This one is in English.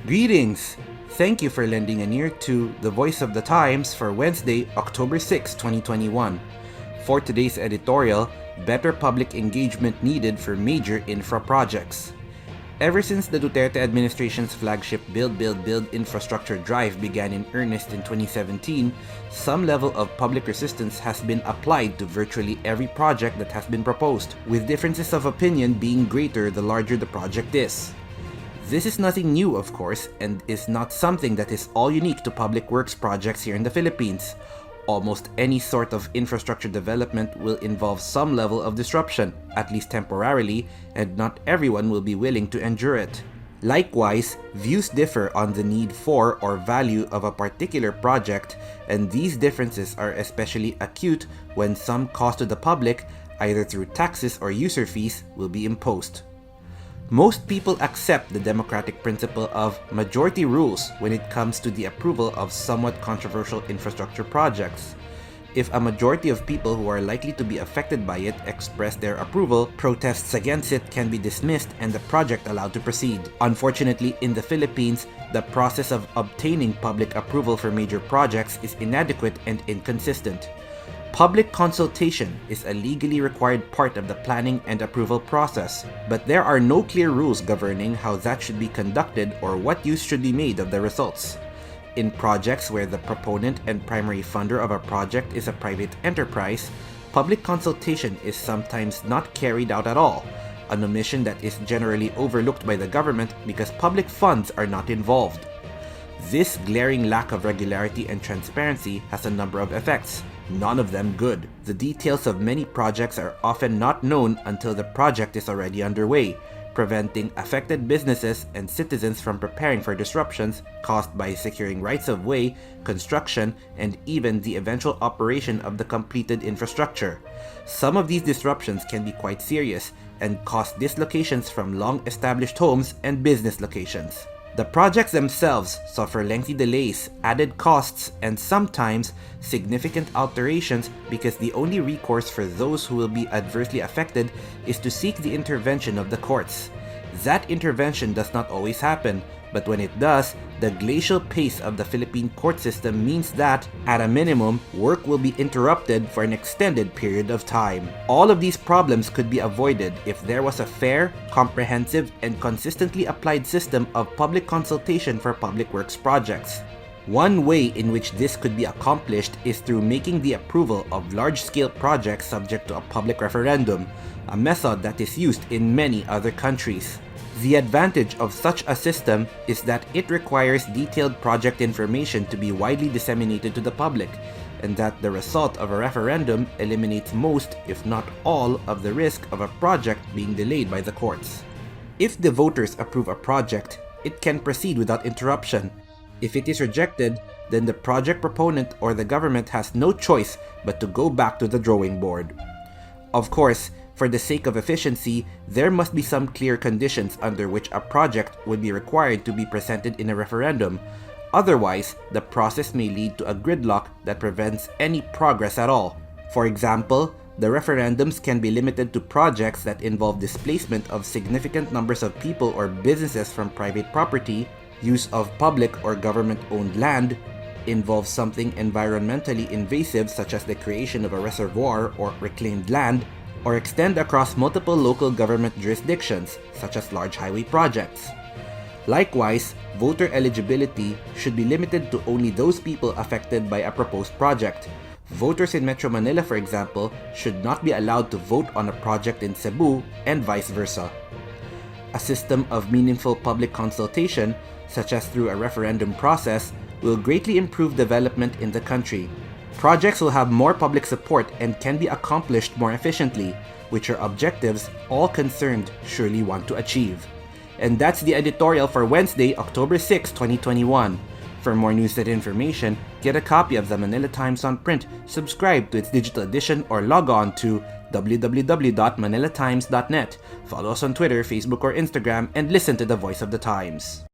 Greetings! Thank you for lending an ear to The Voice of the Times for Wednesday, October 6, 2021. For today's editorial, better public engagement needed for major infra projects. Ever since the Duterte administration's flagship Build, Build, Build infrastructure drive began in earnest in 2017, some level of public resistance has been applied to virtually every project that has been proposed, with differences of opinion being greater the larger the project is. This is nothing new, of course, and is not something that is all unique to public works projects here in the Philippines. Almost any sort of infrastructure development will involve some level of disruption, at least temporarily, and not everyone will be willing to endure it. Likewise, views differ on the need for or value of a particular project, and these differences are especially acute when some cost to the public, either through taxes or user fees, will be imposed. Most people accept the democratic principle of majority rules when it comes to the approval of somewhat controversial infrastructure projects. If a majority of people who are likely to be affected by it express their approval, protests against it can be dismissed and the project allowed to proceed. Unfortunately, in the Philippines, the process of obtaining public approval for major projects is inadequate and inconsistent. Public consultation is a legally required part of the planning and approval process, but there are no clear rules governing how that should be conducted or what use should be made of the results. In projects where the proponent and primary funder of a project is a private enterprise, public consultation is sometimes not carried out at all, an omission that is generally overlooked by the government because public funds are not involved. This glaring lack of regularity and transparency has a number of effects, none of them good. The details of many projects are often not known until the project is already underway, preventing affected businesses and citizens from preparing for disruptions caused by securing rights of way, construction, and even the eventual operation of the completed infrastructure. Some of these disruptions can be quite serious and cause dislocations from long-established homes and business locations. The projects themselves suffer lengthy delays, added costs, and sometimes significant alterations because the only recourse for those who will be adversely affected is to seek the intervention of the courts. That intervention does not always happen, but when it does, the glacial pace of the Philippine court system means that, at a minimum, work will be interrupted for an extended period of time. All of these problems could be avoided if there was a fair, comprehensive, and consistently applied system of public consultation for public works projects. One way in which this could be accomplished is through making the approval of large-scale projects subject to a public referendum, a method that is used in many other countries. The advantage of such a system is that it requires detailed project information to be widely disseminated to the public, and that the result of a referendum eliminates most, if not all, of the risk of a project being delayed by the courts. If the voters approve a project, it can proceed without interruption. If it is rejected, then the project proponent or the government has no choice but to go back to the drawing board. Of course, for the sake of efficiency, there must be some clear conditions under which a project would be required to be presented in a referendum. Otherwise, the process may lead to a gridlock that prevents any progress at all. For example, the referendums can be limited to projects that involve displacement of significant numbers of people or businesses from private property, use of public or government-owned land, involve something environmentally invasive such as the creation of a reservoir or reclaimed land, or extend across multiple local government jurisdictions, such as large highway projects. Likewise, voter eligibility should be limited to only those people affected by a proposed project. Voters in Metro Manila, for example, should not be allowed to vote on a project in Cebu, and vice versa. A system of meaningful public consultation, such as through a referendum process, will greatly improve development in the country. Projects will have more public support and can be accomplished more efficiently, which are objectives all concerned surely want to achieve. And that's the editorial for Wednesday, October 6, 2021. For more news and information, get a copy of the Manila Times on print, subscribe to its digital edition, or log on to www.manilatimes.net. Follow us on Twitter, Facebook, or Instagram, and listen to the Voice of the Times.